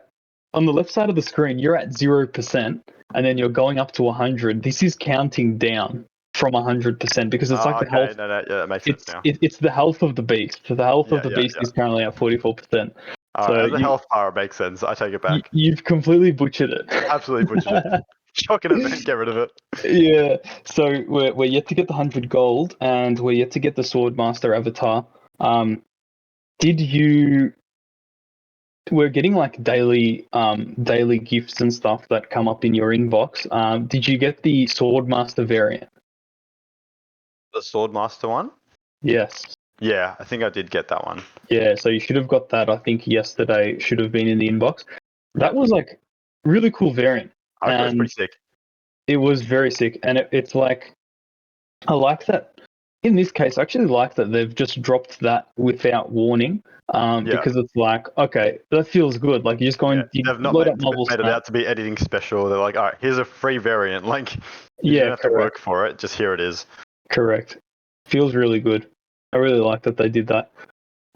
on the left side of the screen. You're at 0%, and then you're going up to 100. This is counting down from 100% because it's like the health. Yeah, that makes sense now. It's the health of the beast. So the health of the beast is currently at 44%. So the health bar makes sense. I take it back. You've completely butchered it. Absolutely butchered it. Shocking event. Get rid of it. Yeah. So we're yet to get the 100 gold, and we're yet to get the Swordmaster avatar. Did you? We're getting like daily gifts and stuff that come up in your inbox. Did you get the Swordmaster variant? The Swordmaster one? Yes. Yeah, I think I did get that one. Yeah, so you should have got that. I think yesterday. It should have been in the inbox. That was like really cool variant. I thought it was pretty sick. It was very sick, and it's like I like that in this case, I actually like that they've just dropped that without warning. Because it's like, okay, that feels good. Like, you're just going, you They've not load up Marvel made it Snap. out to be editing special. They're like, all right, here's a free variant. Like, you Yeah, don't have to work for it. Just here it is. correct. Feels really good. I really like that they did that.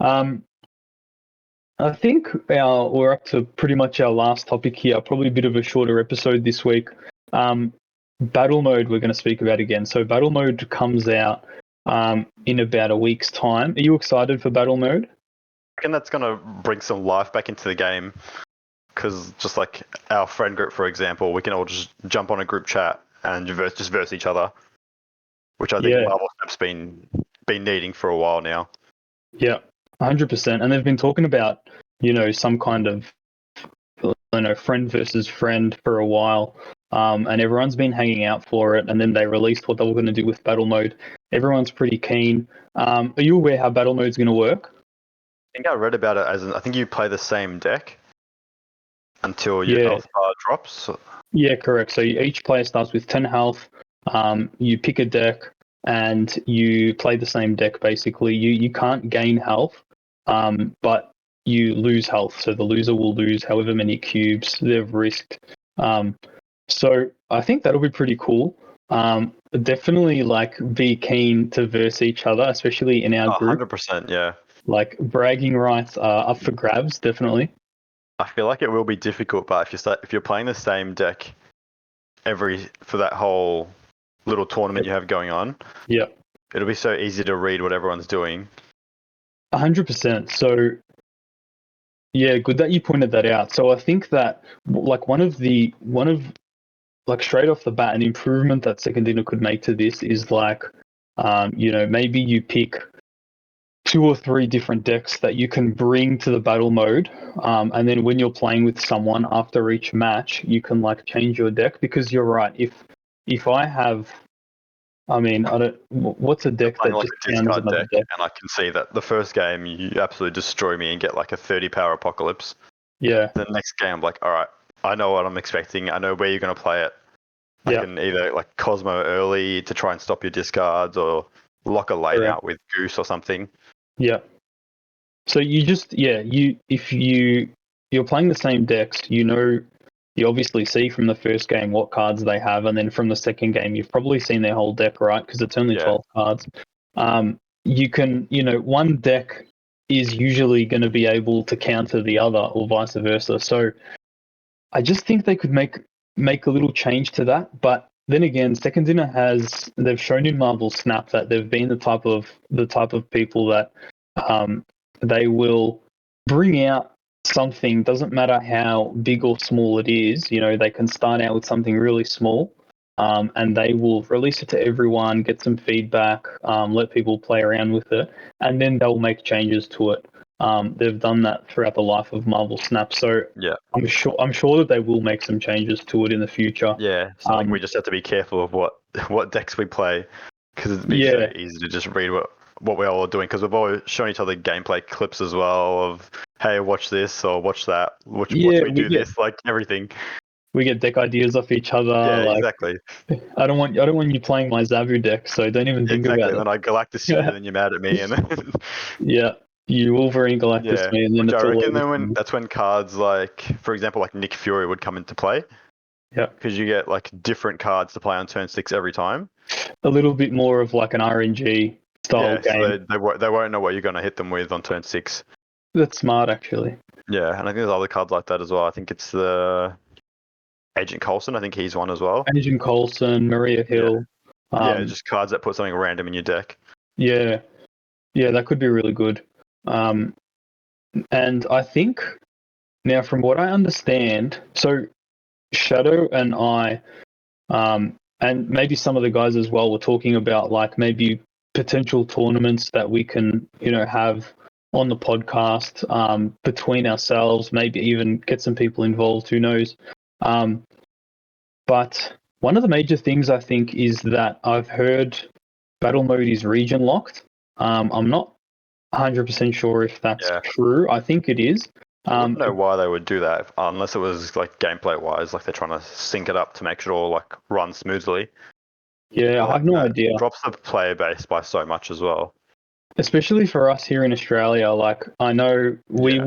I think we're up to pretty much our last topic here. Probably a bit of a shorter episode this week. Battle mode we're going to speak about again. So battle mode comes out in about a week's time. Are you excited for battle mode? I reckon that's going to bring some life back into the game. Because just like our friend group, for example, we can all just jump on a group chat and just verse each other, which I think Marvel Snap's been needing for a while now. Yeah, 100%. And they've been talking about, some kind of, friend versus friend for a while. And everyone's been hanging out for it. And then they released what they were going to do with battle mode. Everyone's pretty keen. Are you aware how battle mode's going to work? I think I read about it I think you play the same deck until your health bar drops. Yeah, correct. So each player starts with 10 health. You pick a deck and you play the same deck, basically. You can't gain health, but you lose health. So the loser will lose however many cubes they've risked. So I think that'll be pretty cool. Definitely be keen to verse each other, especially in our group. 100%, yeah. Like, bragging rights are up for grabs, definitely. I feel like it will be difficult, but if you're playing the same deck for that whole little tournament you have going on, it'll be so easy to read what everyone's doing. 100%. So yeah, good that you pointed that out. So I think that one of straight off the bat, an improvement that Second Dinner could make to this is maybe you pick 2 or 3 different decks that you can bring to the battle mode, and then when you're playing with someone after each match, you can change your deck. Because you're right, if I have, what's a deck that just a discard deck, and I can see that the first game you absolutely destroy me and get a 30 power apocalypse. Yeah. The next game, I'm like, all right, I know what I'm expecting. I know where you're going to play it. I can either Cosmo early to try and stop your discards, or lock a lane out with Goose or something. Yeah. So if you're playing the same decks, you obviously see from the first game what cards they have, and then from the second game, you've probably seen their whole deck, right? Because it's only 12 cards. You can, one deck is usually going to be able to counter the other, or vice versa. So I just think they could make a little change to that. But then again, Second Dinner they've shown in Marvel Snap that they've been the type of people that they will bring out something. Doesn't matter how big or small it is. They can start out with something really small, and they will release it to everyone, get some feedback, let people play around with it, and then they'll make changes to it. They've done that throughout the life of Marvel Snap, so I'm sure that they will make some changes to it in the future. Yeah, so we just have to be careful of what decks we play, because it'd be so easy to just read what we're all doing, because we've always shown each other gameplay clips as well of, hey, watch this or watch that, watch we do this, everything. We get deck ideas off each other. Yeah, exactly. I don't want you playing my Zabu deck, so don't even think about it. And then I Galactus you, and then you're mad at me, and then you Wolverine Galactus me, and then I reckon that's when cards for example, Nick Fury would come into play. Yeah, because you get different cards to play on turn 6 every time. A little bit more of an RNG style game. So they won't know what you're going to hit them with on turn 6. That's smart, actually. Yeah, and I think there's other cards like that as well. I think it's the Agent Coulson. I think he's one as well. Agent Coulson, Maria Hill. Just cards that put something random in your deck. Yeah, that could be really good. And I think now, from what I understand, so Shadow and I, and maybe some of the guys as well, were talking about maybe potential tournaments that we can, have on the podcast between ourselves, maybe even get some people involved, who knows. But one of the major things I think is that I've heard battle mode is region locked. I'm not 100% sure if that's true. I think it is. I don't know why they would do that, unless it was gameplay wise, they're trying to sync it up to make sure it all runs smoothly. Yeah, I have no idea. Drops the player base by so much as well. Especially for us here in Australia, like I know we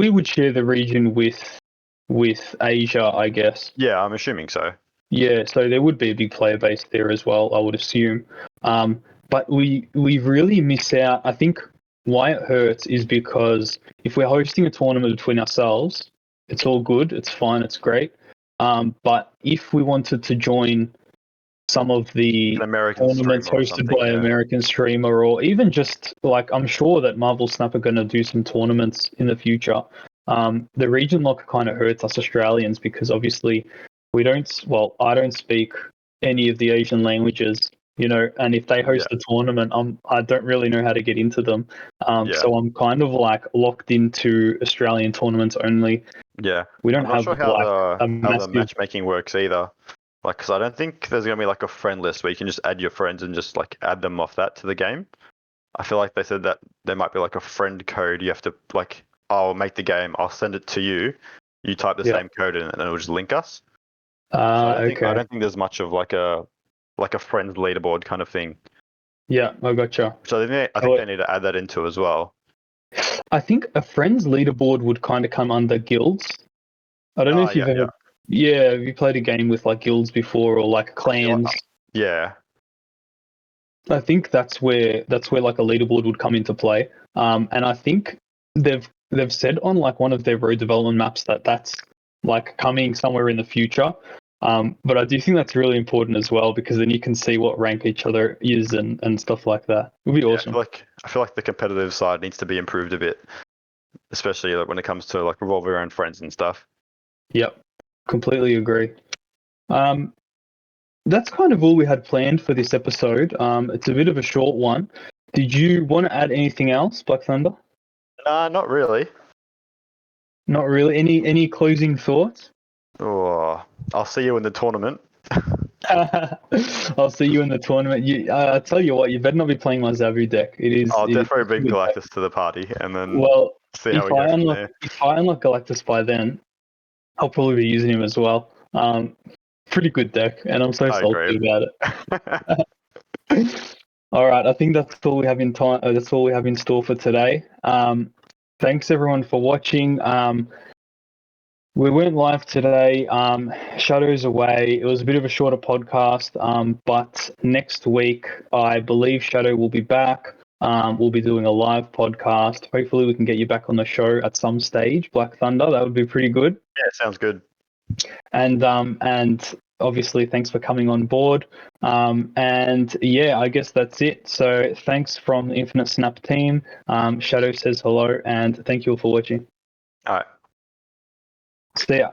would share the region with Asia, I guess. Yeah, I'm assuming so. Yeah, so there would be a big player base there as well, I would assume. But we really miss out. I think why it hurts is because if we're hosting a tournament between ourselves, it's all good, it's fine, it's great. But if we wanted to join some of the An American tournaments streamer or hosted something, by an American streamer, or even just like I'm sure that Marvel Snap are going to do some tournaments in the future. The region lock kind of hurts us Australians because obviously we don't. Well, I don't speak any of the Asian languages, and if they host a tournament, I don't really know how to get into them. So I'm kind of like locked into Australian tournaments only. Yeah, We don't I'm not have sure how like a how the massive. matchmaking works either. Like, because I don't think there's gonna be like a friend list where you can just add your friends and just like add them off that to the game. I feel like they said that there might be like a friend code. You have to like, I'll make the game, I'll send it to you. You type the same code in, and it'll just link us. So I don't think there's much of like a friends leaderboard kind of thing. Yeah, I gotcha. So I think they need to add that into as well. I think a friends leaderboard would kind of come under guilds. I don't know if you've ever, have you played a game with like guilds before or like clans? Yeah. I think that's where like a leaderboard would come into play. And I think they've said on like one of their road development maps that that's like coming somewhere in the future. But I do think that's really important as well because then you can see what rank each other is and stuff like that. It would be awesome. I feel like the competitive side needs to be improved a bit, especially like when it comes to like revolve around friends and stuff. Yep, completely agree. That's kind of all we had planned for this episode. It's a bit of a short one. Did you want to add anything else, Black Thunder? Nah, not really. Not really. Any closing thoughts? Oh, I'll see you in the tournament. I'll see you in the tournament. I tell you what, you better not be playing my Zabu deck. I'll definitely bring Galactus to the party, and then see how we go from there. If I unlock Galactus by then, I'll probably be using him as well. Pretty good deck, and I'm so salty about it. All right, I think that's all we have in time. That's all we have in store for today. Thanks everyone for watching. We weren't live today. Shadow's away. It was a bit of a shorter podcast, but next week I believe Shadow will be back. We'll be doing a live podcast. Hopefully we can get you back on the show at some stage, Black Thunder. That would be pretty good. Yeah, sounds good. And obviously thanks for coming on board. And yeah, I guess that's it. So thanks from the Infinite Snap team. Shadow says hello and thank you all for watching. All right. See ya.